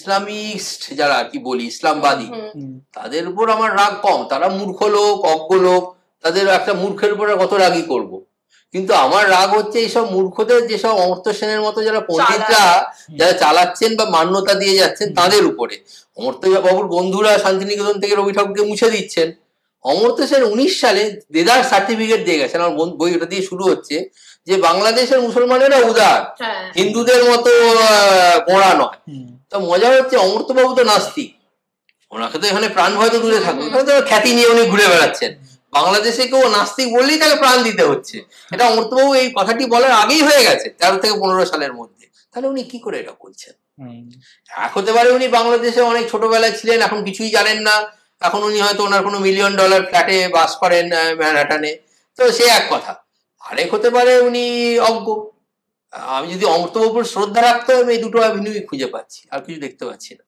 Islamist যারা আর কি বলি, ইসলামবাদী, হুম। তাদের উপর আমার রাগ কম। তারা মূর্খ লোক, অজ্ঞ লোক, তাদের একটা মূর্খের উপরে কত রাগই করব। কিন্তু আমার রাগ হচ্ছে এইসব মূর্খদের, যেসব অমর্ত্য সেনের মতো যারা পণ্ডিতরা যারা চালাচ্ছেন বা মান্যতা দিয়ে যাচ্ছেন তাদের উপরে। অমর্ত্য বাবুর বন্ধুরা শান্তিনিকেতন থেকে রবি ঠাকুরকে মুছে দিচ্ছেন। অমর্ত্য সেন 19 সালে দেদার সার্টিফিকেট দিয়ে গেছেন। আমার বই ওটা দিয়ে শুরু হচ্ছে যে বাংলাদেশের মুসলমানেরা উদার, হিন্দুদের মতো গোঁড়া নয়। তো মজা হচ্ছে অমর্ত্য বাবু তো নাস্তিক, ওনাকে তো এখানে প্রাণ ভয় তো দূরে থাকুন, এখানে তো খ্যাতি নিয়ে উনি ঘুরে বেড়াচ্ছেন। বাংলাদেশে কেউ নাস্তিক বললেই তাকে প্রাণ দিতে হচ্ছে। এটা অমর্ত্যবাবু এই কথাটি বলার আগেই হয়ে গেছে 13 থেকে 15 সালের মধ্যে। তাহলে উনি কি করে এটা করছেন? এক হতে পারে উনি বাংলাদেশে অনেক ছোটবেলায় ছিলেন, এখন কিছুই জানেন না, এখন উনি হয়তো ওনার কোনো $1 মিলিয়ন ফ্ল্যাটে বাস করেন ম্যানহাটানে, তো সে এক কথা। আরেক হতে পারে উনি অজ্ঞ। আমি যদি অমর্ত্যবাবুর শ্রদ্ধা রাখতে হবে, এই দুটো অ্যাভিনিউই খুঁজে পাচ্ছি, আর কিছু দেখতে পাচ্ছি না।